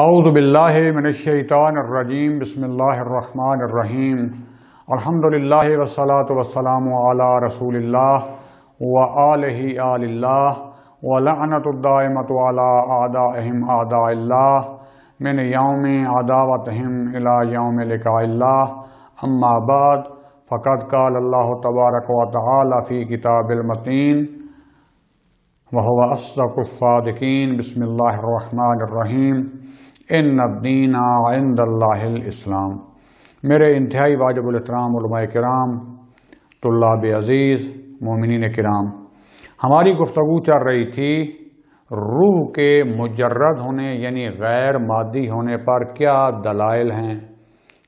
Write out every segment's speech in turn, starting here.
اعوذ باللہ من الشیطان الرجیم بسم اللہ الرحمن الرحیم الحمدللہ والصلاة والسلام علی رسول اللہ وآلہ آل اللہ ولعنت الدائمۃ علی اعدائہم اعداء اللہ من یوم عداوتہم الی یوم لقاء اللہ اما بعد فقد قال اللہ تبارک و تعالی فی کتاب المتین وهو أصدق الصادقين بسم اللہ الرحمن الرحیم ان الدین عند اللہ الاسلام۔ میرے انتہائی واجب الاحترام علماء کرام، طلاب عزیز، مومنین کرام، ہماری گفتگو چل رہی تھی روح کے مجرد ہونے یعنی غیر مادی ہونے پر کیا دلائل ہیں،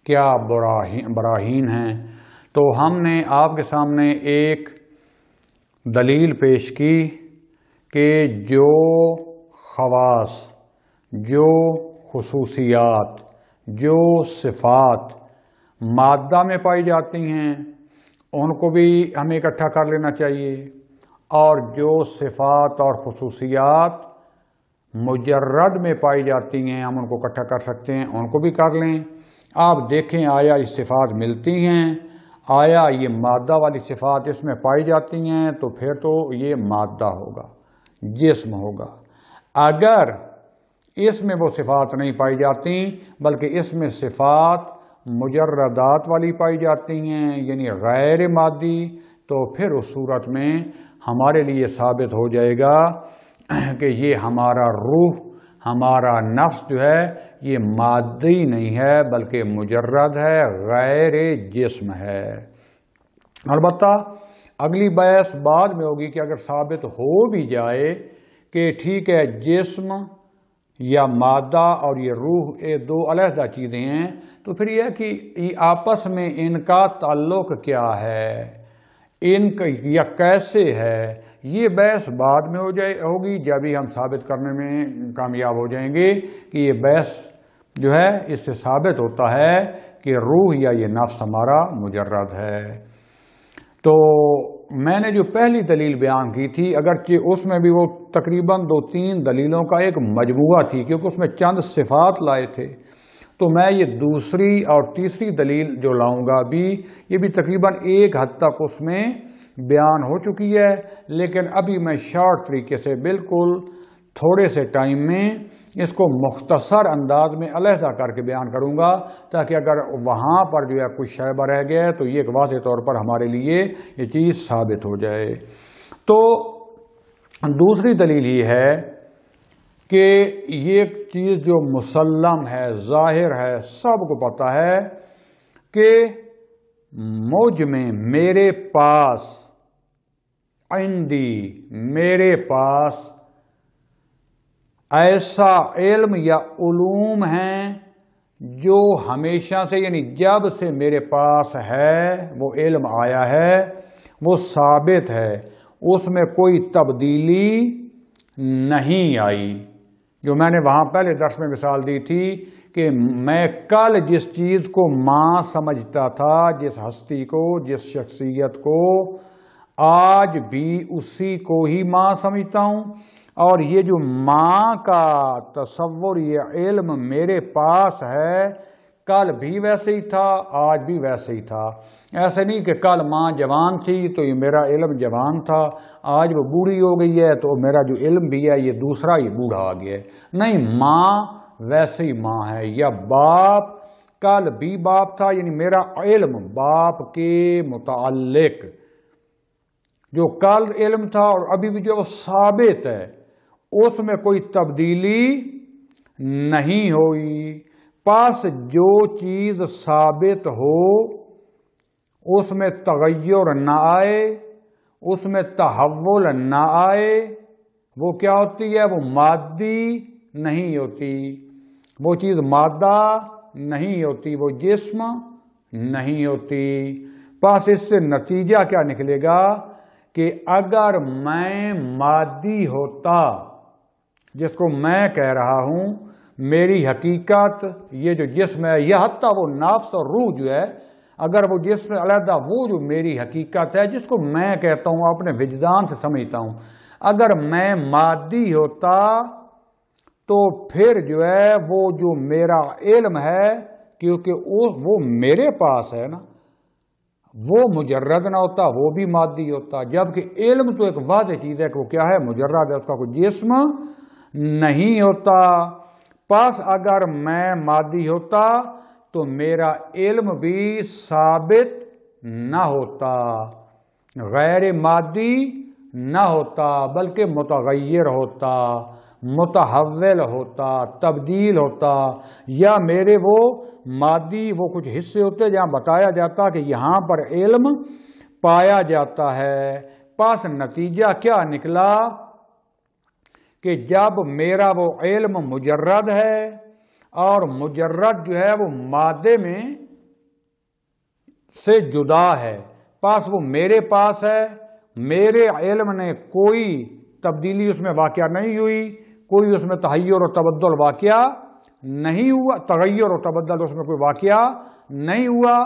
کیا براہین ہیں۔ تو ہم نے آپ کے سامنے ایک دلیل پیش کی کہ جو خواص، جو خصوصیات، جو صفات مادہ میں پائی جاتی ہیں ان کو بھی ہمیں اکٹھا کر لینا چاہیے، اور جو صفات اور خصوصیات مجرد میں پائی جاتی ہیں ہم ان کو اکٹھا کر سکتے ہیں، ان کو بھی کر لیں۔ آپ دیکھیں آیا یہ صفات ملتی ہیں، آیا یہ مادہ والی صفات اس میں پائی جاتی ہیں، تو پھر تو یہ مادہ ہوگا، جسم ہوگا۔ اگر اس میں وہ صفات نہیں پائی جاتی بلکہ اس میں صفات مجردات والی پائی جاتی ہیں یعنی غیر مادی، تو پھر اس صورت میں ہمارے لیے ثابت ہو جائے گا کہ یہ ہمارا روح، ہمارا نفس جو ہے یہ مادی نہیں ہے بلکہ مجرد ہے، غیر جسم ہے۔ البتہ اگلی بحث بعد میں ہوگی کہ اگر ثابت ہو بھی جائے کہ ٹھیک ہے جسم یا مادہ اور یہ روح یہ دو علیحدہ چیزیں ہیں، تو پھر یہ کہ آپس میں ان کا تعلق کیا ہے، ان کا یا کیسے ہے، یہ بحث بعد میں ہوگی جب ہی ہم ثابت کرنے میں کامیاب ہو جائیں گے کہ یہ بحث جو ہے اس سے ثابت ہوتا ہے کہ روح یا یہ نفس ہمارا مجرد ہے۔ تو میں نے جو پہلی دلیل بیان کی تھی، اگرچہ اس میں بھی وہ تقریباً 2-3 دلیلوں کا ایک مجموعہ تھی کیونکہ اس میں چند صفات لائے تھے، تو میں یہ دوسری اور تیسری دلیل جو لاؤں گا یہ بھی تقریباً ایک حد تک اس میں بیان ہو چکی ہے، لیکن ابھی میں شارٹ طریقے سے بالکل تھوڑے سے ٹائم میں اس کو مختصر انداز میں علیحدہ کر کے بیان کروں گا، تاکہ اگر وہاں پر جو ہے کوئی شائبہ رہ گیا ہے تو یہ ایک واضح طور پر ہمارے لیے یہ چیز ثابت ہو جائے۔ تو دوسری دلیل یہ ہے کہ یہ چیز جو مسلم ہے، ظاہر ہے، سب کو پتہ ہے کہ مجھ میں، میرے پاس، عندی، میرے پاس ایسا علم یا علوم ہیں جو ہمیشہ سے یعنی جب سے میرے پاس ہے وہ علم آیا ہے، وہ ثابت ہے، اس میں کوئی تبدیلی نہیں آئی۔ جو میں نے وہاں پہلے درس میں مثال دی تھی کہ میں کل جس چیز کو ماں سمجھتا تھا، جس ہستی کو، جس شخصیت کو، آج بھی اسی کو ہی ماں سمجھتا ہوں، اور یہ جو ماں کا تصور، یہ علم میرے پاس ہے، کل بھی ویسے ہی تھا، آج بھی ویسے ہی تھا۔ ایسے نہیں کہ کل ماں جوان تھی تو یہ میرا علم جوان تھا، آج وہ بوڑھی ہو گئی ہے تو میرا جو علم بھی ہے یہ دوسرا، یہ بوڑھا آ گیا ہے۔ نہیں، ماں ویسے ہی ماں ہے، یا باپ کل بھی باپ تھا، یعنی میرا علم باپ کے متعلق جو کل علم تھا اور ابھی بھی جو ثابت ہے، اس میں کوئی تبدیلی نہیں ہوئی۔ پس جو چیز ثابت ہو اس میں تغیر نہ آئے، اس میں تحول نہ آئے، وہ کیا ہوتی ہے؟ وہ مادی نہیں ہوتی، وہ چیز مادہ نہیں ہوتی، وہ جسم نہیں ہوتی۔ پس اس سے نتیجہ کیا نکلے گا کہ اگر میں مادی ہوتا، جس کو میں کہہ رہا ہوں، میری حقیقت یہ جو جسم ہے، یہ حتیٰ وہ نفس اور روح جو ہے، اگر وہ جسم علیحدہ، وہ جو میری حقیقت ہے جس کو میں کہتا ہوں، اپنے وجدان سے سمجھتا ہوں، اگر میں مادی ہوتا تو پھر جو ہے وہ جو میرا علم ہے، کیونکہ وہ میرے پاس ہے نا، وہ مجرد نہ ہوتا، وہ بھی مادی ہوتا، جبکہ علم تو ایک واضح چیز ہے کہ وہ کیا ہے، مجرد ہے، اس کا کوئی جسم نہیں ہوتا۔ پس اگر میں مادی ہوتا تو میرا علم بھی ثابت نہ ہوتا، غیر مادی نہ ہوتا، بلکہ متغیر ہوتا، متحول ہوتا، تبدیل ہوتا، یا میرے وہ مادی وہ کچھ حصے ہوتے جہاں بتایا جاتا کہ یہاں پر علم پایا جاتا ہے۔ پس نتیجہ کیا نکلا کہ جب میرا وہ علم مجرد ہے، اور مجرد جو ہے وہ مادے میں سے جدا ہے، پس وہ میرے پاس ہے، میرے علم نے کوئی تبدیلی اس میں واقعہ نہیں ہوئی، کوئی اس میں تغیر و تبدل واقعہ نہیں ہوا، تغیر و تبدل اس میں کوئی واقعہ نہیں ہوا،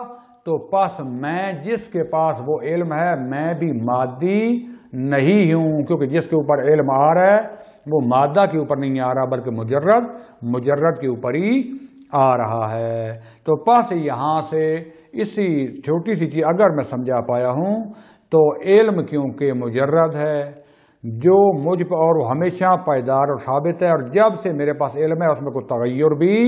تو پس میں جس کے پاس وہ علم ہے میں بھی مادی نہیں ہوں، کیونکہ جس کے اوپر علم آ رہا ہے وہ مادہ کے اوپر نہیں آ رہا بلکہ مجرد کے اوپر ہی آ رہا ہے۔ تو پس یہاں سے اسی چھوٹی سی چیز اگر میں سمجھا پایا ہوں تو علم کیونکہ مجرد ہے جو مجھ پر، اور وہ ہمیشہ پائیدار اور ثابت ہے، اور جب سے میرے پاس علم ہے اس میں کوئی تغیر بھی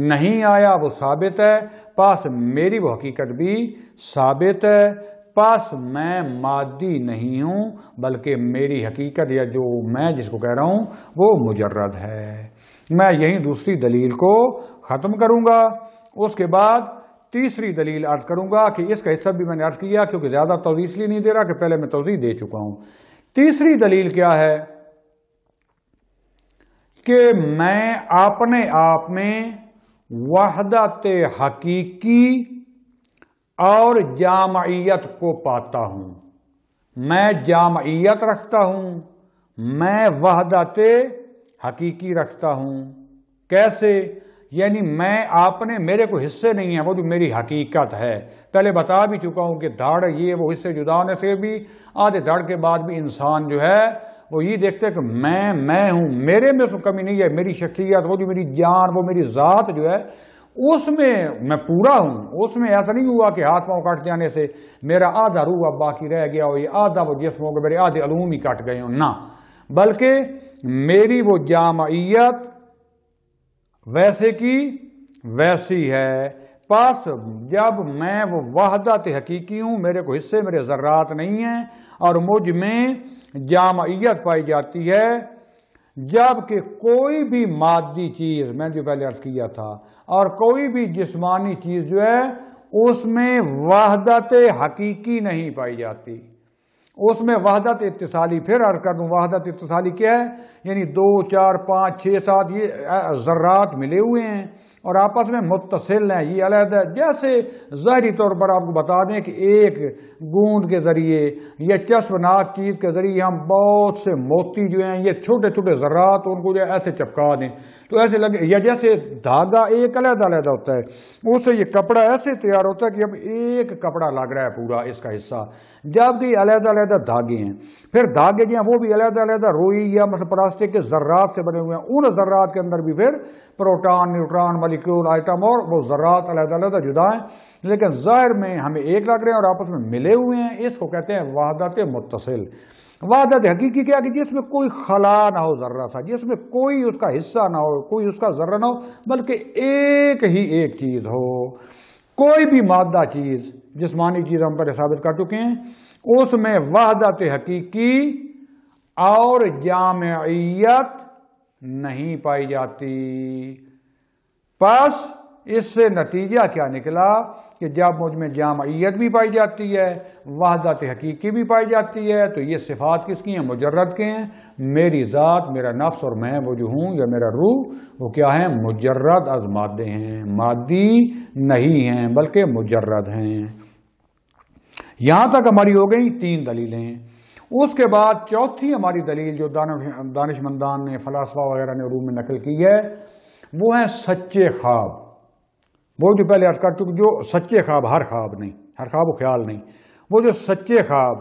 نہیں آیا، وہ ثابت ہے، پس میری وہ حقیقت بھی ثابت ہے، پس میں مادی نہیں ہوں بلکہ میری حقیقت یا جو میں جس کو کہہ رہا ہوں وہ مجرد ہے۔ میں یہیں دوسری دلیل کو ختم کروں گا، اس کے بعد تیسری دلیل عرض کروں گا کہ اس کا حصہ بھی میں نے عرض کیا کیونکہ زیادہ توضیح اس لیے نہیں دے رہا کہ پہلے میں توضیح دے چکا ہوں۔ تیسری دلیل کیا ہے کہ میں اپنے آپ میں وحدت حقیقی اور جامعیت کو پاتا ہوں، میں جامعیت رکھتا ہوں، میں وحدت حقیقی رکھتا ہوں۔ کیسے؟ یعنی میں اپنے میرے کو حصے نہیں ہیں، وہ جو میری حقیقت ہے، پہلے بتا بھی چکا ہوں کہ دھڑ یہ وہ حصے جدا ہونے سے بھی آدھے دھڑ کے بعد بھی انسان جو ہے وہ یہ دیکھتے کہ میں ہوں، میرے میں اس میں کمی نہیں ہے، میری شخصیت، وہ جو میری جان، وہ میری ذات جو ہے اس میں پورا ہوں، اس میں ایسا نہیں ہوا کہ ہاتھ پاؤں کٹ جانے سے میرا آدھا روح اب باقی رہ گیا ہو، یہ آدھا وہ جسم ہو گیا، میرے آدھے علوم ہی کٹ گئے ہوں، نہ، بلکہ میری وہ جامعیت ویسے کی ویسی ہے۔ پس جب میں وہ وحدت حقیقی ہوں، میرے کو حصے میرے ذرات نہیں ہیں اور مجھ میں جامعیت پائی جاتی ہے، جبکہ کوئی بھی مادی چیز میں جو پہلے عرض کیا تھا اور کوئی بھی جسمانی چیز جو ہے اس میں وحدت حقیقی نہیں پائی جاتی، اس میں وحدت اتصالی، پھر عرض کر دوں وحدت اتصالی کیا ہے، یعنی 2 4 5 6 7 یہ ذرات ملے ہوئے ہیں اور آپس میں متصل ہیں، یہ علیحدہ، جیسے ظاہری طور پر آپ کو بتا دیں کہ ایک گوند کے ذریعے یا چسپناک چیز کے ذریعے ہم بہت سے موتی جو ہیں یہ چھوٹے چھوٹے ذرات ان کو جو ایسے چپکا دیں تو ایسے لگے، یا جیسے دھاگا ایک علیحدہ علیحدہ ہوتا ہے اس سے یہ کپڑا ایسے تیار ہوتا ہے کہ اب ایک کپڑا لگ رہا ہے پورا اس کا حصہ، جبکہ علیحدہ علیحدہ دھاگے ہیں، پھر دھاگے جو ہیں وہ بھی علیحدہ علیحدہ روئی یا مثلا پلاسٹک کے ذرات سے بنے ہوئے ہیں، ان ذرات کے اندر بھی پھر پروٹان، نیوٹران، مالیکیول، آئٹم اور وہ ذرات علیحدہ علیحدہ جدا ہیں، لیکن ظاہر میں ہمیں ایک لگ رہے ہیں اور آپس میں ملے ہوئے ہیں، اس کو کہتے ہیں وحدت متصل۔ وحدت حقیقی کیا کہ جس میں کوئی خلا نہ ہو ذرہ سا، جس میں کوئی اس کا حصہ نہ ہو، کوئی اس کا ذرہ نہ ہو، بلکہ ایک ہی ایک چیز ہو۔ کوئی بھی مادہ چیز، جسمانی چیز ہم پہلے ثابت کر چکے ہیں، اس میں وحدت حقیقی اور جامعیت نہیں پائی جاتی۔ پس اس سے نتیجہ کیا نکلا کہ جب مجھ میں جامعیت بھی پائی جاتی ہے، وحدت حقیقی بھی پائی جاتی ہے، تو یہ صفات کس کی ہیں؟ مجرد کے ہیں۔ میری ذات، میرا نفس اور میں وہ جو ہوں یا میرا روح وہ کیا ہیں؟ مجرد از مادے ہیں، مادی نہیں ہیں بلکہ مجرد ہیں۔ یہاں تک ہماری ہو گئی 3 دلیلیں۔ اس کے بعد چوتھی ہماری دلیل جو دانشمندان نے، فلاسفہ وغیرہ نے علوم میں نقل کی ہے، وہ ہیں سچے خواب۔ وہ جو پہلے عرض کر چکے، جو سچے خواب، ہر خواب نہیں، ہر خواب و خیال نہیں، وہ جو سچے خواب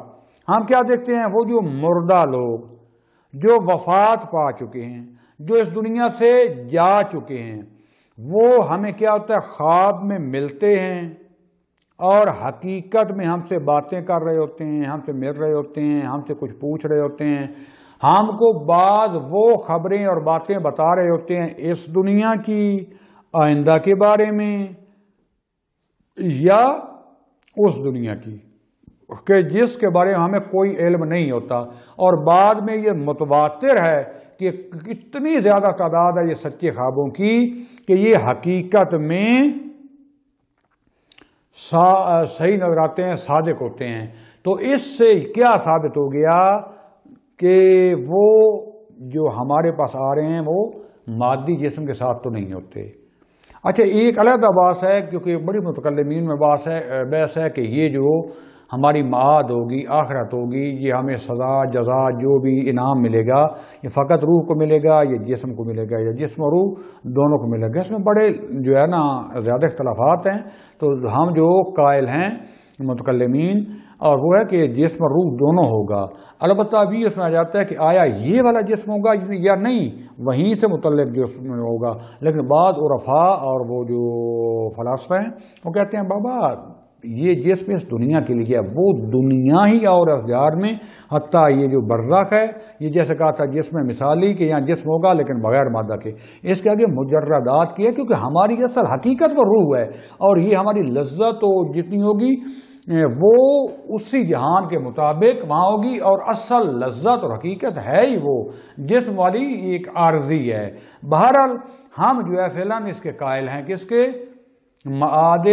ہم کیا دیکھتے ہیں؟ وہ جو مردہ لوگ جو وفات پا چکے ہیں جو اس دنیا سے جا چکے ہیں، وہ ہمیں کیا ہوتا ہے، خواب میں ملتے ہیں اور حقیقت میں ہم سے باتیں کر رہے ہوتے ہیں، ہم سے مل رہے ہوتے ہیں، ہم سے کچھ پوچھ رہے ہوتے ہیں، ہم کو بعض وہ خبریں اور باتیں بتا رہے ہوتے ہیں اس دنیا کی، آئندہ کے بارے میں یا اس دنیا کی کہ جس کے بارے میں ہمیں کوئی علم نہیں ہوتا، اور بعد میں یہ متواتر ہے کہ کتنی زیادہ تعداد ہے یہ سچے خوابوں کی کہ یہ حقیقت میں صحیح نظر آتے ہیں، صادق ہوتے ہیں۔ تو اس سے کیا ثابت ہو گیا کہ وہ جو ہمارے پاس آ رہے ہیں وہ مادی جسم کے ساتھ تو نہیں ہوتے۔ اچھا، ایک علیحدہ بات ہے کیونکہ بڑی متکلمین میں بحث ہے کہ یہ جو ہماری معاد ہوگی، آخرت ہوگی، یہ ہمیں سزا جزا جو بھی انعام ملے گا یہ فقط روح کو ملے گا یا جسم کو ملے گا یا جسم اور روح دونوں کو ملے گا؟ اس میں بڑے جو ہے نا زیادہ اختلافات ہیں۔ تو ہم جو قائل ہیں متکلمین اور وہ ہے کہ جسم اور روح دونوں ہوگا۔ البتہ ابھی اس میں آ جاتا ہے کہ آیا یہ والا جسم ہوگا یا نہیں، وہیں سے متعلق جسم ہوگا۔ لیکن بعض عرفاء اور وہ جو فلاسفہ ہیں وہ کہتے ہیں بابا یہ جسم اس دنیا کے لیے ہے، وہ دنیا ہی اور افزار میں، حتیٰ یہ جو برزخ ہے، یہ جیسے کہا تھا جسم مثالی کہ یہاں جسم ہوگا لیکن بغیر مادہ کے، اس کے آگے مجردات کی ہے کیونکہ ہماری اصل حقیقت وہ روح ہے، اور یہ ہماری لذت و جتنی ہوگی وہ اسی جہان کے مطابق وہاں ہوگی، اور اصل لذت اور حقیقت ہے ہی وہ جسم والی ایک عارضی ہے۔ بہرحال ہم جو ہے فی الحال اس کے قائل ہیں کہ اس کے معاد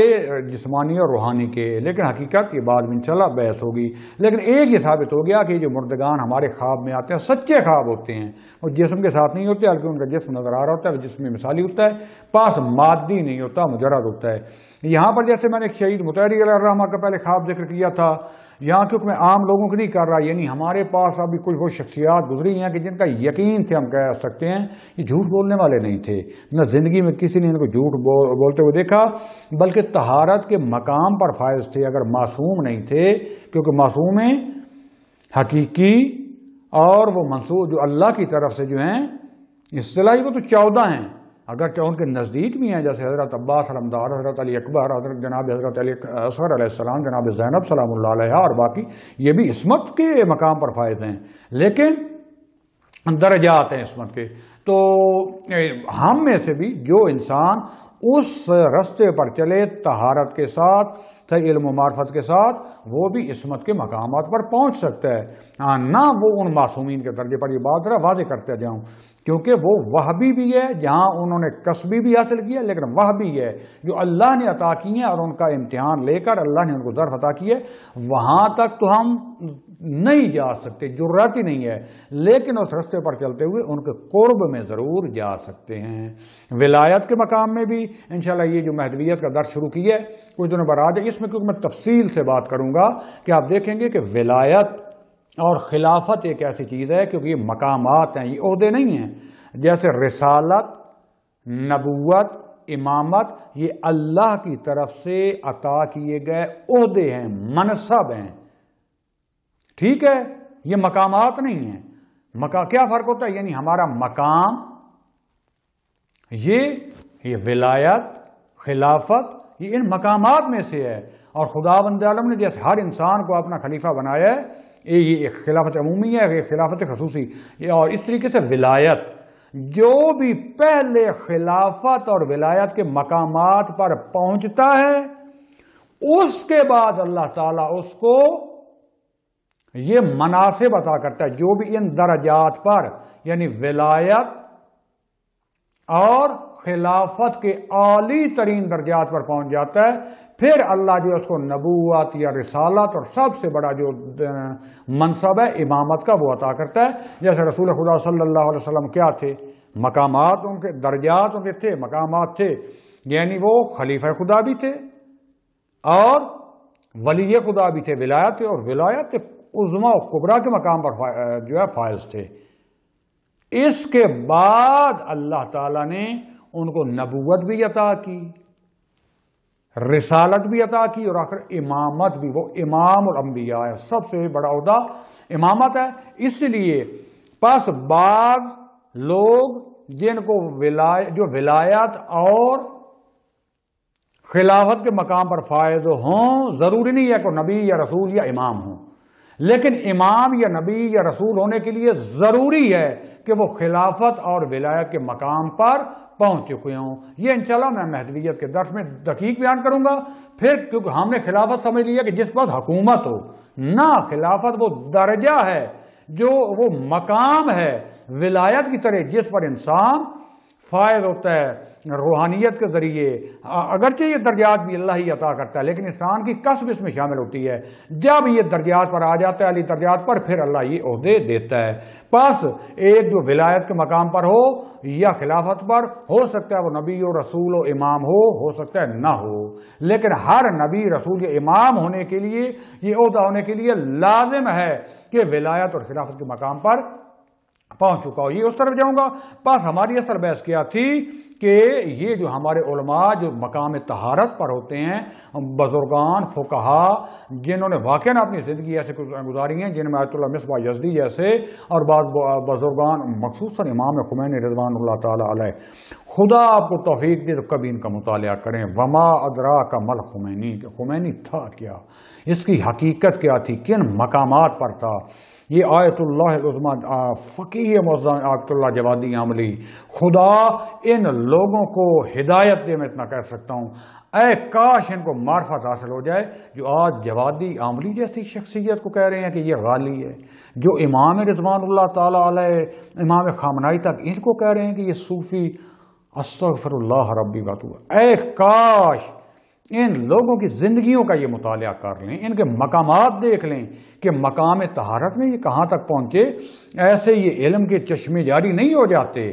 جسمانی اور روحانی کے، لیکن حقیقت یہ بعد میں انشاءاللہ بحث ہوگی۔ لیکن ایک یہ ثابت ہو گیا کہ جو مردگان ہمارے خواب میں آتے ہیں سچے خواب ہوتے ہیں، وہ جسم کے ساتھ نہیں ہوتے، بلکہ ان کا جسم نظر آ رہا ہوتا ہے، وہ جسم مثالی ہوتا ہے، پاس مادی نہیں ہوتا، مجرد ہوتا ہے۔ یہاں پر جیسے میں نے شہید مطہری علیہ الرحمہ کا پہلے خواب ذکر کیا تھا، یہاں کیونکہ میں عام لوگوں کو نہیں کر رہا، یعنی ہمارے پاس ابھی کچھ وہ شخصیات گزری ہیں کہ جن کا یقین تھے، ہم کہہ سکتے ہیں یہ جھوٹ بولنے والے نہیں تھے، نہ زندگی میں کسی نے ان کو جھوٹ بولتے ہوئے دیکھا، بلکہ طہارت کے مقام پر فائز تھے اگر معصوم نہیں تھے، کیونکہ معصومیں حقیقی اور وہ منصوب جو اللہ کی طرف سے جو ہیں اصطلاحی وہ تو 14 ہیں، اگرچہ ان کے نزدیک بھی ہیں، جیسے حضرت عباس علمدار، حضرت علی اکبر، حضرت علی اصغر علیہ السلام، جناب زینب سلام اللہ علیہ، اور باقی یہ بھی عصمت کے مقام پر فائز ہیں، لیکن درجات ہیں عصمت کے۔ تو ہم میں سے بھی جو انسان اس رستے پر چلے طہارت کے ساتھ، علم و معرفت کے ساتھ، وہ بھی عصمت کے مقامات پر پہنچ سکتا ہے، نہ وہ ان معصومین کے درجے پر۔ یہ بات ذرا واضح کرتے جاؤں کیونکہ وہ وہبی بھی ہے جہاں انہوں نے کسبی بھی حاصل کیا، لیکن وہبی ہے جو اللہ نے عطا کی ہیں اور ان کا امتحان لے کر اللہ نے ان کو ظرف عطا کی ہے، وہاں تک تو ہم نہیں جا سکتے، جرات ہی نہیں ہے، لیکن اس رستے پر چلتے ہوئے ان کے قرب میں ضرور جا سکتے ہیں۔ ولایت کے مقام میں بھی انشاءاللہ یہ جو مہدویت کا درس شروع کی ہے کچھ دنوں بعد ہے، اس میں کیونکہ میں تفصیل سے بات کروں گا کہ آپ دیکھیں گے کہ ولایت اور خلافت ایک ایسی چیز ہے، کیونکہ یہ مقامات ہیں، یہ عہدے نہیں ہیں، جیسے رسالت، نبوت، امامت یہ اللہ کی طرف سے عطا کیے گئے عہدے ہیں، منصب ہیں، ٹھیک ہے، یہ مقامات نہیں ہیں۔ کیا فرق ہوتا ہے؟ یعنی ہمارا مقام یہ ولایت، خلافت یہ ان مقامات میں سے ہے، اور خداوند عالم نے جیسے ہر انسان کو اپنا خلیفہ بنایا ہے، یہ ایک خلافت عمومی ہے، ایک خلافت خصوصی، اور اس طریقے سے ولایت جو بھی پہلے خلافت اور ولایت کے مقامات پر پہنچتا ہے اس کے بعد اللہ تعالیٰ اس کو یہ مناسب عطا کرتا ہے، جو بھی ان درجات پر یعنی ولایت اور خلافت کے عالی ترین درجات پر پہنچ جاتا ہے، پھر اللہ جو اس کو نبوت یا رسالت اور سب سے بڑا جو منصب ہے امامت کا وہ عطا کرتا ہے۔ جیسے رسول خدا صلی اللہ علیہ وسلم کیا تھے؟ مقامات ان کے، درجات ان کے تھے، مقامات تھے، یعنی وہ خلیفہ خدا بھی تھے اور ولی خدا بھی تھے، ولایت تھے، اور ولایت عظمیٰ و کبریٰ کے مقام پر جو ہے فائز تھے۔ اس کے بعد اللہ تعالیٰ نے ان کو نبوت بھی عطا کی، رسالت بھی عطا کی، اور آخر امامت بھی، وہ امام الانبیاء ہے، سب سے بڑا عہدہ امامت ہے۔ اس لیے پس بعض لوگ جن کو جو ولایت اور خلافت کے مقام پر فائز ہوں، ضروری نہیں ہے کہ نبی یا رسول یا امام ہوں، لیکن امام یا نبی یا رسول ہونے کے لیے ضروری ہے کہ وہ خلافت اور ولایت کے مقام پر پہنچ چکے ہوں۔ یہ انشاءاللہ میں مہدویت کے درس میں دقیق بیان کروں گا۔ پھر کیونکہ ہم نے خلافت سمجھ لیا کہ جس پر حکومت ہو، نہ، خلافت وہ درجہ ہے، جو وہ مقام ہے ولایت کی طرح جس پر انسان فائز ہوتا ہے روحانیت کے ذریعے۔ اگرچہ یہ درجات بھی اللہ ہی عطا کرتا ہے، لیکن انسان کی کسب اس میں شامل ہوتی ہے۔ جب یہ درجات پر آ جاتا ہے، علی درجات پر، پھر اللہ یہ عہدے دیتا ہے۔ بس ایک جو ولایت کے مقام پر ہو یا خلافت پر، ہو سکتا ہے وہ نبی و رسول و امام ہو سکتا ہے نہ ہو، لیکن ہر نبی رسول یا امام ہونے کے لیے، یہ عہدہ ہونے کے لیے لازم ہے کہ ولایت اور خلافت کے مقام پر پہنچ چکا ہو۔ یہ اس طرف جاؤں گا۔ بس ہماری اصل بحث کیا تھی کہ یہ جو ہمارے علماء جو مقام طہارت پر ہوتے ہیں، بزرگان فقہا جنہوں نے واقعاً اپنی زندگی ایسے گزاری ہیں، جن میں آیت اللہ مصباح یزدی جیسے اور بعض بزرگان، مخصوصاً امام خمینی رضوان اللہ تعالی علیہ، خدا آپ کو توفیق دے تو کبھی ان کا مطالعہ کریں۔ وما ادراک مل خمینی، کہ خمینی تھا کیا، اس کی حقیقت کیا تھی، کن مقامات پر تھا۔ یہ آیت اللہ العظمیٰ فقیہ معظم آیت اللہ جوادی عاملی، خدا ان لوگوں کو ہدایت دے، میں اتنا کہہ سکتا ہوں۔ اے کاش ان کو معرفت حاصل ہو جائے جو آج جوادی عاملی جیسی شخصیت کو کہہ رہے ہیں کہ یہ غالی ہے، جو امام رضوان اللہ تعالی علیہ، امام خامنائی تک ان کو کہہ رہے ہیں کہ یہ صوفی، استغفر اللہ ربی واتوب۔ اے کاش ان لوگوں کی زندگیوں کا یہ مطالعہ کر لیں، ان کے مقامات دیکھ لیں کہ مقام طہارت میں یہ کہاں تک پہنچے۔ ایسے یہ علم کے چشمے جاری نہیں ہو جاتے۔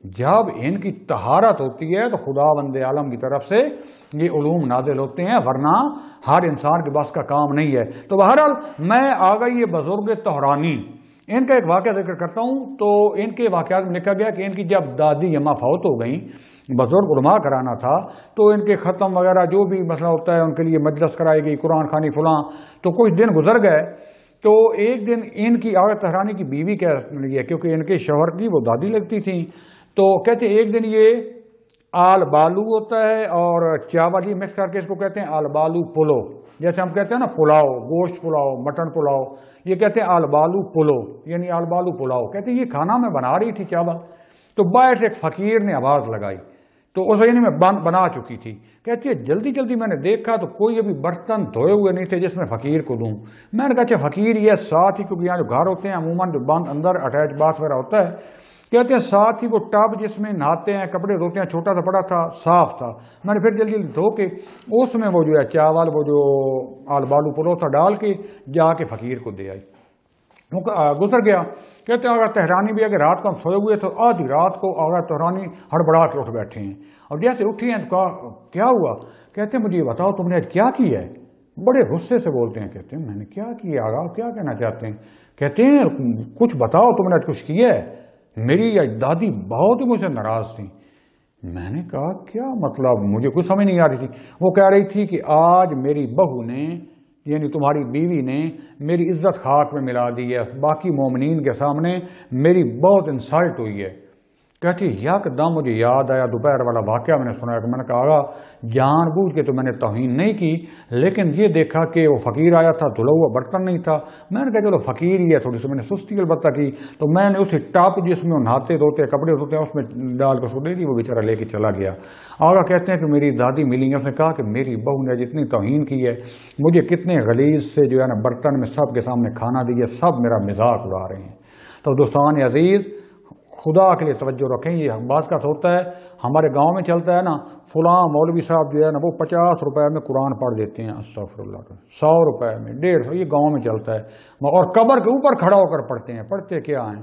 جب ان کی طہارت ہوتی ہے تو خداوند عالم کی طرف سے یہ علوم نازل ہوتے ہیں، ورنہ ہر انسان کے بس کا کام نہیں ہے۔ تو بہرحال میں آ گئی یہ بزرگ طہرانی، ان کا ایک واقعہ ذکر کرتا ہوں۔ تو ان کے واقعات میں لکھا گیا کہ ان کی جب دادی اماں فوت ہو گئیں، بزرگ علماء کرانا تھا، تو ان کے ختم وغیرہ جو بھی مسئلہ ہوتا ہے ان کے لیے مجلس کرائی گئی، قرآن خوانی فلاں۔ تو کچھ دن گزر گئے، تو ایک دن ان کی آغا طہرانی کی بیوی کہہ رہی ہے، کیونکہ ان کے شوہر کی وہ دادی لگتی تھیں، تو کہتے ایک دن یہ آل بالو ہوتا ہے اور چاول یہ مکس کر کے اس کو کہتے ہیں آل بالو پلو، جیسے ہم کہتے ہیں نا پلاؤ، گوشت پلاؤ، مٹن پلاؤ، یہ کہتے ہیں آل بالو پلو، یعنی آل بالو پلاؤ۔ کہتے ہیں یہ کھانا میں بنا رہی تھی چاول، تو باہر سے ایک فقیر نے آواز لگائی، تو اس یعنی میں بنا چکی تھی۔ کہتی ہے جلدی جلدی میں نے دیکھا تو کوئی ابھی برتن دھوئے ہوئے نہیں تھے جس میں فقیر کو دوں۔ میں نے کہا اچھا فقیر یہ ساتھ ہی، کیونکہ یہاں جو گھر ہوتے ہیں عموماً جو بند اندر اٹیچ باتھ وغیرہ ہوتا ہے، کہتے ہیں ساتھ ہی وہ ٹب جس میں نہاتے ہیں کپڑے دھوتے ہیں چھوٹا سا پڑا تھا، صاف تھا۔ میں نے پھر جلدی جلدی دھو کے اس میں وہ جو ہے چاول، وہ جو آل بالو پلو تھا ڈال کے جا کے فقیر کو دے آئی۔ گزر گیا۔ کہتے ہیں آغا طہرانی بھی ہے کہ رات کو ہم سوئے ہوئے تو آدھی رات کو آغا طہرانی ہڑبڑا کے اٹھ بیٹھے ہیں، اور جیسے اٹھی ہیں تو کہا کیا ہوا؟ کہتے ہیں مجھے یہ بتاؤ تم نے آج کیا کیا ہے؟ بڑے غصے سے بولتے ہیں، کہتے ہیں میں نے کیا کیا آغا، کیا کہنا چاہتے ہیں؟ کہتے ہیں کچھ بتاؤ تم نے آج کچھ کیا ہے؟ میری دادی بہت ہی مجھ سے ناراض تھی۔ میں نے کہا کیا مطلب؟ مجھے کچھ سمجھ نہیں آ رہی تھی۔ وہ کہہ رہی تھی کہ آج میری بہو نے، یعنی تمہاری بیوی نے، میری عزت خاک میں ملا دی ہے، باقی مومنین کے سامنے میری بہت انسلٹ ہوئی ہے۔ کہتی یک دم مجھے یاد آیا دوپہر والا واقعہ میں نے سنا کہ میں نے کہا آغا جان بوجھ کے تو میں نے توہین نہیں کی، لیکن یہ دیکھا کہ وہ فقیر آیا تھا، دھلا ہوا برتن نہیں تھا، میں نے کہا چلو فقیر ہی ہے، تھوڑی سی میں نے سستی البتہ کی، تو میں نے اسے ٹاپ جس میں نہاتے دھوتے کپڑے دھوتے ہیں اس میں ڈال کے اس کو دے دی، وہ بیچارہ لے کے چلا گیا۔ آغا کہتے ہیں کہ میری دادی ملی ہیں، اس نے کہا کہ میری بہو نے جتنی توہین کی ہے، مجھے کتنے غلیظ سے جو ہے نا برتن میں سب کے سامنے کھانا دی ہے، سب میرا مذاق اڑا رہے ہیں۔ تو دوستان عزیز خدا کے لیے توجہ رکھیں۔ یہ بعض کا ہوتا ہے ہمارے گاؤں میں چلتا ہے نا، فلاں مولوی صاحب جو ہے نا وہ 50 روپے میں قرآن پڑھ دیتے ہیں، استغفر اللہ کا، 100 روپے میں، 150، یہ گاؤں میں چلتا ہے، اور قبر کے اوپر کھڑا ہو کر پڑھتے ہیں۔ پڑھتے کیا ہیں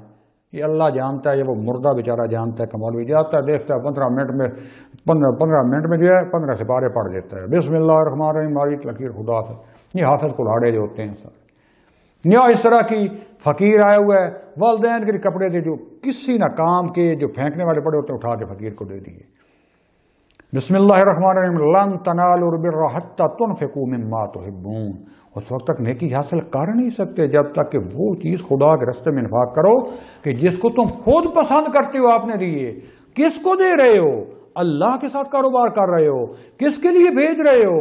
یہ اللہ جانتا ہے، یہ وہ مردہ بیچارہ جانتا ہے کہ مولوی جاتا ہے دیکھتا ہے 15 منٹ میں 15 منٹ میں جو ہے 15 سپارے پڑھ دیتا ہے، بسم اللہ الرحمن الرحیم، ہماری لکیر خدا سے۔ یہ حافظ کلاڑے جو ہوتے ہیں سارے، یا اس طرح کی فقیر آیا ہوا ہے، والدین کے کپڑے تھے جو کسی نہ کام کے، جو پھینکنے والے پڑے ہوتے ہیں، اٹھا کے فقیر کو دے دیے۔ بسم اللہ الرحمن الرحیم لن تنالوا البر حتی تنفقوا مما تحبون، اس وقت تک نیکی حاصل کر نہیں سکتے جب تک کہ وہ چیز خدا کے راستے میں انفاق کرو کہ جس کو تم خود پسند کرتے ہو آپ نے دیے۔ کس کو دے رہے ہو؟ اللہ کے ساتھ کاروبار کر رہے ہو؟ کس کے لیے بھیج رہے ہو؟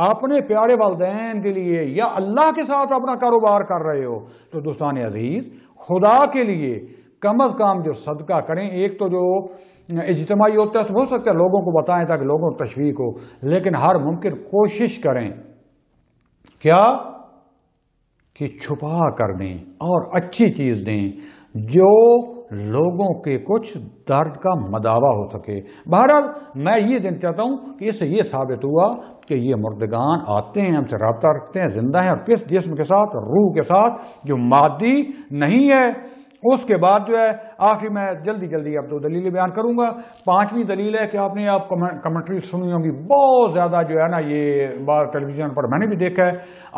اپنے پیارے والدین کے لیے یا اللہ کے ساتھ اپنا کاروبار کر رہے ہو؟ تو دوستان عزیز، خدا کے لیے کم از کم جو صدقہ کریں، ایک تو جو اجتماعی ہوتا ہے ہو سکتا ہے لوگوں کو بتائیں تاکہ لوگوں کو تشویق ہو، لیکن ہر ممکن کوشش کریں کیا کہ چھپا کر دیں اور اچھی چیز دیں جو لوگوں کے کچھ درد کا مداوا ہو سکے۔ بہرحال میں یہ دن چاہتا ہوں کہ اس سے یہ ثابت ہوا کہ یہ مردگان آتے ہیں، ہم سے رابطہ رکھتے ہیں، زندہ ہیں، اور کس جسم کے ساتھ؟ روح کے ساتھ، جو مادی نہیں ہے۔ اس کے بعد جو ہے آخری میں جلدی اب 2 دلیلیں بیان کروں گا۔ 5ویں دلیل ہے کہ آپ نے کمنٹری سنی ہوگی، بہت زیادہ جو ہے نا یہ بار ٹیلی ویژن پر میں نے بھی دیکھا ہے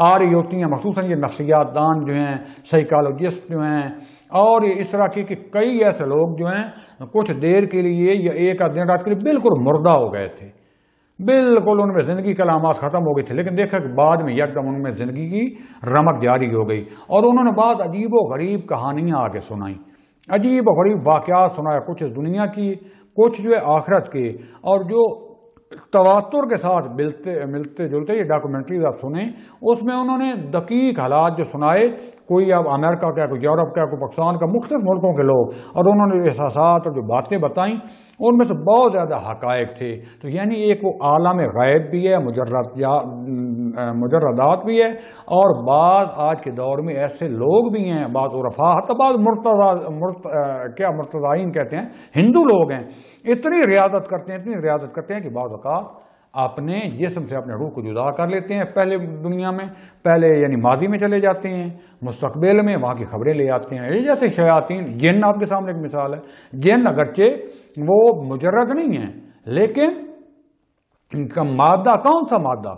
آ رہی ہوتی ہیں، مخصوصاً یہ نفسیات دان جو ہیں، سائیکالوجسٹ جو ہیں، اور اس طرح کے کئی ایسے لوگ جو ہیں کچھ دیر کے لیے یا ایک آدھ دن رات کے لیے بالکل مردہ ہو گئے تھے، بالکل ان میں زندگی کے علامات ختم ہو گئے تھے، لیکن دیکھا کہ بعد میں یکدم ان میں زندگی کی رمق جاری ہو گئی، اور انہوں نے بعض عجیب و غریب کہانیاں آگے سنائیں، عجیب و غریب واقعات سنایا، کچھ اس دنیا کی، کچھ جو ہے آخرت کے، اور جو تواتر کے ساتھ ملتے جلتے یہ ڈاکومنٹریز آپ سنیں، اس میں انہوں نے دقیق حالات جو سنائے، کوئی اب امریکہ کا، کوئی یورپ کا، کوئی پاکستان کا، مختلف ملکوں کے لوگ، اور انہوں نے احساسات اور جو باتیں بتائیں ان میں سے بہت زیادہ حقائق تھے۔ تو یعنی ایک وہ عالم غیب بھی ہے، مجردات بھی ہے، اور بعض آج کے دور میں ایسے لوگ بھی ہیں، بعض عرفاء، حتی بعض مرتضائین کہتے ہیں، ہندو لوگ ہیں، اتنی ریاضت کرتے ہیں کہ بعض اوقات اپنے جسم سے اپنے روح کو جدا کر لیتے ہیں، پہلے دنیا میں، پہلے یعنی ماضی میں چلے جاتے ہیں، مستقبل میں وہاں کی خبریں لے آتے ہیں۔ یہ جیسے شیاطین، جن آپ کے سامنے ایک مثال ہے، جن اگرچہ وہ مجرد نہیں ہیں لیکن ان کا مادہ، کون سا مادہ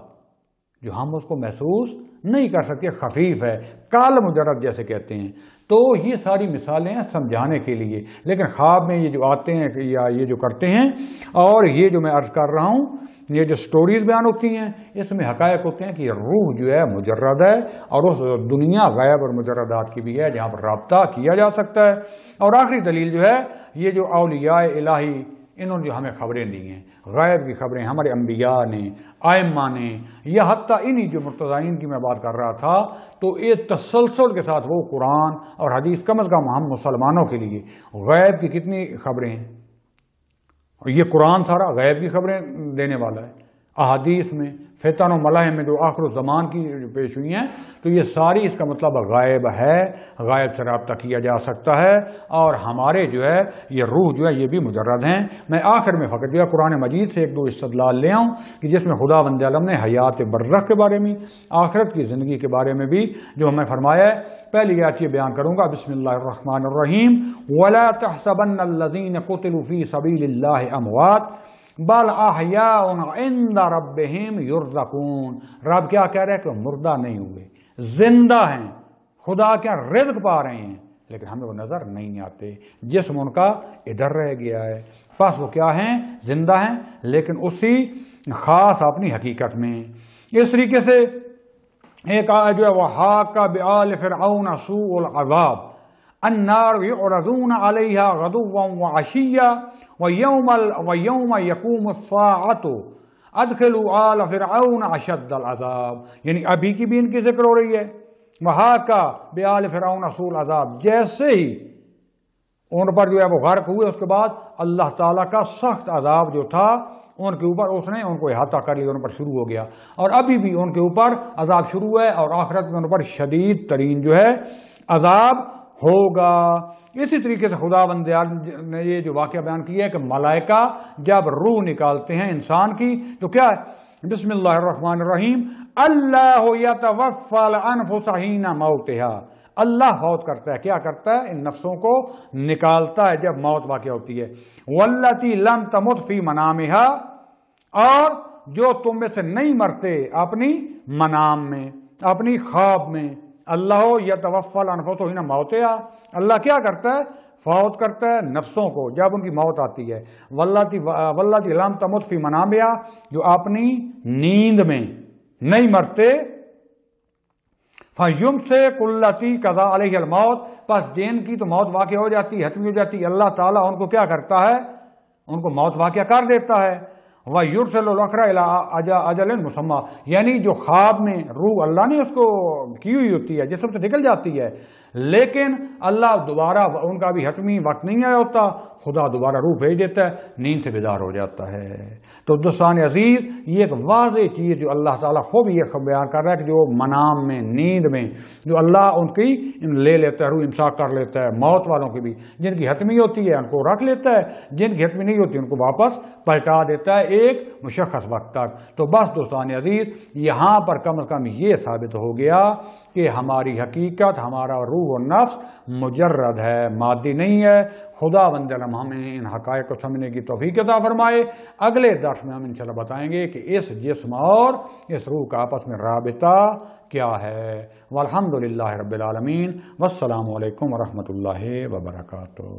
جو ہم اس کو محسوس نہیں کر سکتے، خفیف ہے، کال مجرد جیسے کہتے ہیں۔ تو یہ ساری مثالیں ہیں سمجھانے کے لیے، لیکن خواب میں یہ جو آتے ہیں یا یہ جو کرتے ہیں، اور یہ جو میں عرض کر رہا ہوں، یہ جو سٹوریز بیان ہوتی ہیں، اس میں حقائق ہوتے ہیں کہ یہ روح جو ہے مجرد ہے، اور اس دنیا غیب اور مجردات کی بھی ہے جہاں پر رابطہ کیا جا سکتا ہے۔ اور آخری دلیل جو ہے یہ جو اولیاء الہی، انہوں نے جو ہمیں خبریں دی ہیں، غیب کی خبریں، ہمارے انبیاء نے، ائمہ نے، یا حتیٰ انہی جو مرتضائین کی میں بات کر رہا تھا، تو ایک تسلسل کے ساتھ وہ قرآن اور حدیث، کم از کم ہم مسلمانوں کے لیے غیب کی کتنی خبریں ہیں، اور یہ قرآن سارا غیب کی خبریں دینے والا ہے۔ احادیث میں، فتن و ملاحم میں جو آخر الزمان کی پیش ہوئی ہیں، تو یہ ساری اس کا مطلب غائب ہے، غائب سے رابطہ کیا جا سکتا ہے، اور ہمارے جو ہے یہ روح جو ہے یہ بھی مجرد ہیں۔ میں آخر میں فقط جو ہے قرآن مجید سے 1-2 استدلال لے آؤں کہ جس میں خدا بند عالم نے حیات برزخ کے بارے میں، آخرت کی زندگی کے بارے میں بھی جو ہمیں فرمایا ہے۔ پہلی آیت یہ بیان کروں گا، بسم اللہ الرحمن الرحیم، وَلَا تَحْسَبَنَّ الَّذِينَ قُتِلُوا فِي سَبِيلِ اللَّهِ أَمْوَاتٌ بل احیاء عند ربہم یرزقون۔ رب کیا کہہ رہے ہیں کہ مردہ نہیں ہوئے، زندہ ہیں، خدا کیا رزق پا رہے ہیں، لیکن ہمیں وہ نظر نہیں آتے، جسم ان کا ادھر رہ گیا ہے، پس وہ کیا ہیں؟ زندہ ہیں، لیکن اسی خاص اپنی حقیقت میں۔ اس طریقے سے ایک جو ہے وَحَاقَ بِآلِ فِرْعَوْنَ سُوءُ الْعَذَابِ النار يعرضون عليها غدوا وعشيا ويوم يقوم الساعة ادخلوا آل فرعون اشد العذاب۔ یعنی ابھی کی بھی ان کی ذکر ہو رہی ہے، وحاقہ بآل فرعون سوء العذاب، جیسے ہی ان پر جو ہے وہ غرق ہوئے، اس کے بعد اللہ تعالیٰ کا سخت عذاب جو تھا ان کے اوپر، اس نے ان کو احاطہ کر لیا، ان پر شروع ہو گیا، اور ابھی بھی ان کے اوپر عذاب شروع ہے، اور آخرت میں ان پر شدید ترین جو ہے عذاب ہوگا۔ اسی طریقے سے خدا بند نے یہ جو واقعہ بیان کیا ہے کہ ملائکہ جب روح نکالتے ہیں انسان کی تو کیا ہے؟ بسم اللہ الرحمن الرحیم، اللہ یتوفی الانفس حین موتها، اللہ فوت کرتا ہے، کیا کرتا ہے؟ ان نفسوں کو نکالتا ہے جب موت واقع ہوتی ہے، واللتی لم تمت فی منامها، اور جو تم میں سے نہیں مرتے اپنی منام میں، اپنی خواب میں، اللہ یتوفی الانفس حین موتها، اللہ کیا کرتا ہے؟ فوت کرتا ہے نفسوں کو جب ان کی موت آتی ہے، واللتی لم تمت فی منامہا، جو اپنی نیند میں نہیں مرتے، فَيُمْسِكُ الَّتِي قَضَىٰ عَلَيْهَا الْمَوْتَ، پس جن کی تو موت واقع ہو جاتی ہے، حتمی ہو جاتی ہے، اللہ تعالیٰ ان کو کیا کرتا ہے؟ ان کو موت واقع کر دیتا ہے۔ وَيُرْسِلُ الْأُخْرَىٰ إِلَىٰ أَجَلٍ مُّسَمًّى، یعنی جو خواب میں روح اللہ نے اس کو کی ہوئی ہوتی ہے، جسم سے نکل جاتی ہے، لیکن اللہ دوبارہ ان کا بھی حتمی وقت نہیں آیا ہوتا، خدا دوبارہ روح بھیج دیتا ہے، نیند سے بیدار ہو جاتا ہے۔ تو دوستان عزیز، یہ ایک واضح چیز جو اللہ تعالیٰ خوب یہ بیان کر رہا ہے کہ جو منام میں، نیند میں جو اللہ ان کی لے لیتا ہے، روح امساک کر لیتا ہے، موت والوں کی بھی، جن کی حتمی ہوتی ہے ان کو رکھ لیتا ہے، جن کی حتمی نہیں ہوتی ان کو واپس پلٹا دیتا ہے ایک مشخص وقت تک۔ تو بس دوستان عزیز، یہاں پر کم از کم یہ ثابت ہو گیا کہ ہماری حقیقت، ہمارا روح و نفس مجرد ہے، مادی نہیں ہے۔ خدا بند علم ہمیں ان حقائق کو سمجھنے کی توفیق عطا فرمائے۔ اگلے درس میں ہم انشاءاللہ بتائیں گے کہ اس جسم اور اس روح کا آپس میں رابطہ کیا ہے۔ والحمدللہ رب العالمین، والسلام علیکم ورحمۃ اللہ وبرکاتہ۔